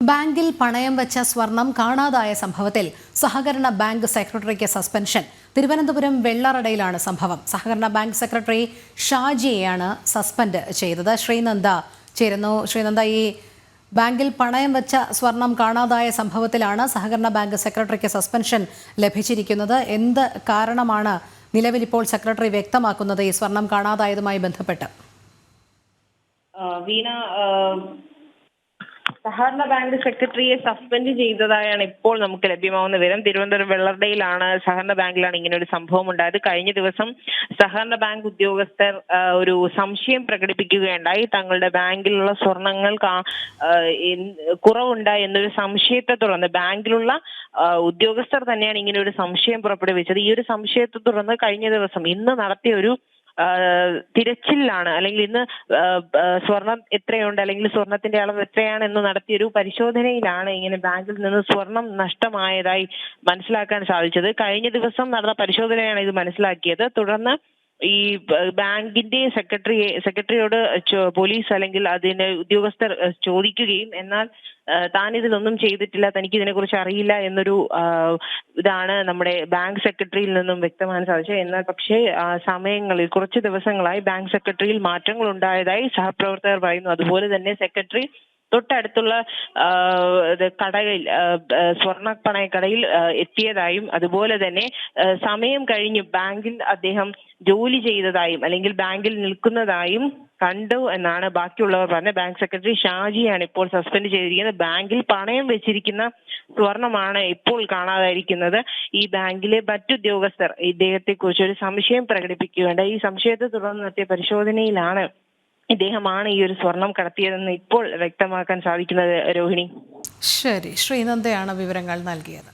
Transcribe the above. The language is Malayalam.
ബാങ്കിൽ പണയം വെച്ച സ്വർണം കാണാതായ സംഭവത്തിൽ സഹകരണ ബാങ്ക് സെക്രട്ടറിക്ക് സസ്പെൻഷൻ. തിരുവനന്തപുരം വെള്ളറടയിലാണ് സംഭവം. സഹകരണ ബാങ്ക് സെക്രട്ടറി ഷാജിയെയാണ് സസ്പെൻഡ് ചെയ്തത്. ശ്രീനന്ദ ചേരുന്നു. ശ്രീനന്ദ, ഈ ബാങ്കിൽ പണയം വെച്ച സ്വർണം കാണാതായ സംഭവത്തിലാണ് സഹകരണ ബാങ്ക് സെക്രട്ടറിക്ക് സസ്പെൻഷൻ ലഭിച്ചിരിക്കുന്നത്. എന്ത് കാരണമാണ് നിലവിൽ ഇപ്പോൾ സെക്രട്ടറി വ്യക്തമാക്കുന്നത് ഈ സ്വർണം കാണാതായതുമായി ബന്ധപ്പെട്ട്? വീണ, സഹകരണ ബാങ്ക് സെക്രട്ടറിയെ സസ്പെൻഡ് ചെയ്തതായാണ് ഇപ്പോൾ നമുക്ക് ലഭ്യമാവുന്ന വിവരം. തിരുവനന്തപുരം വെള്ളറടയിലാണ് സഹകരണ ബാങ്കിലാണ് ഇങ്ങനെ ഒരു സംഭവം ഉണ്ടായത്. കഴിഞ്ഞ ദിവസം സഹകരണ ബാങ്ക് ഉദ്യോഗസ്ഥർ ഒരു സംശയം പ്രകടിപ്പിക്കുകയുണ്ടായി. തങ്ങളുടെ ബാങ്കിലുള്ള സ്വർണങ്ങൾ കുറവുണ്ടായി എന്നൊരു സംശയത്തെ തുടർന്ന് ബാങ്കിലുള്ള ഉദ്യോഗസ്ഥർ തന്നെയാണ് ഇങ്ങനെ ഒരു സംശയം പുറപ്പെടുവിച്ചത്. ഈ ഒരു സംശയത്തെ തുടർന്ന് കഴിഞ്ഞ ദിവസം ഇന്ന് നടത്തിയ ഒരു തിരച്ചിലാണ്, അല്ലെങ്കിൽ ഇന്ന് സ്വർണം എത്രയുണ്ട് അല്ലെങ്കിൽ സ്വർണത്തിന്റെ അളവ് എത്രയാണ് എന്ന് നടത്തിയൊരു പരിശോധനയിലാണ് ഇങ്ങനെ ബാങ്കിൽ നിന്ന് സ്വർണം നഷ്ടമായതായി മനസ്സിലാക്കാൻ സാധിച്ചത്. കഴിഞ്ഞ ദിവസം നടന്ന പരിശോധനയാണ് ഇത് മനസ്സിലാക്കിയത്. തുടർന്ന് ഈ ബാങ്കിന്റെ സെക്രട്ടറിയോട് പോലീസ് അല്ലെങ്കിൽ അതിന്റെ ഉദ്യോഗസ്ഥർ ചോദിക്കുകയും, എന്നാൽ താൻ ഇതിലൊന്നും ചെയ്തിട്ടില്ല, തനിക്ക് ഇതിനെക്കുറിച്ച് അറിയില്ല എന്നൊരു ഇതാണ് നമ്മുടെ ബാങ്ക് സെക്രട്ടറിയിൽ നിന്നും വ്യക്തമാകാൻ സാധിച്ചത്. എന്നാൽ പക്ഷേ സമയങ്ങളിൽ കുറച്ച് ദിവസങ്ങളായി ബാങ്ക് സെക്രട്ടറിയിൽ മാറ്റങ്ങൾ ഉണ്ടായതായി സഹപ്രവർത്തകർ പറയുന്നു. അതുപോലെ തന്നെ സെക്രട്ടറി തൊട്ടടുത്തുള്ള കടയിൽ, സ്വർണ്ണ പണയക്കടയിൽ എത്തിയതായും അതുപോലെ തന്നെ സമയം കഴിഞ്ഞ് ബാങ്കിൽ അദ്ദേഹം ജോലി ചെയ്തതായും അല്ലെങ്കിൽ ബാങ്കിൽ നിൽക്കുന്നതായും കണ്ടു എന്നാണ് ബാക്കിയുള്ളവർ പറഞ്ഞത്. ബാങ്ക് സെക്രട്ടറി ഷാജിയാണ് ഇപ്പോൾ സസ്പെൻഡ് ചെയ്തിരിക്കുന്നത്. ബാങ്കിൽ പണയം വെച്ചിരിക്കുന്ന സ്വർണമാണ് ഇപ്പോൾ കാണാതായിരിക്കുന്നത്. ഈ ബാങ്കിലെ മറ്റുദ്യോഗസ്ഥർ ഇദ്ദേഹത്തെ കുറിച്ച് ഒരു സംശയം പ്രകടിപ്പിക്കുകയുണ്ടായി. ഈ സംശയത്തെ തുടർന്ന് നടത്തിയ പരിശോധനയിലാണ് ഇദ്ദേഹമാണ് ഈ ഒരു സ്വർണം കടത്തിയതെന്ന് ഇപ്പോൾ വ്യക്തമാക്കാൻ സാധിക്കുന്നത്. രോഹിണി, ശരി, ശ്രീനന്ദയാണ് വിവരങ്ങൾ നൽകിയത്.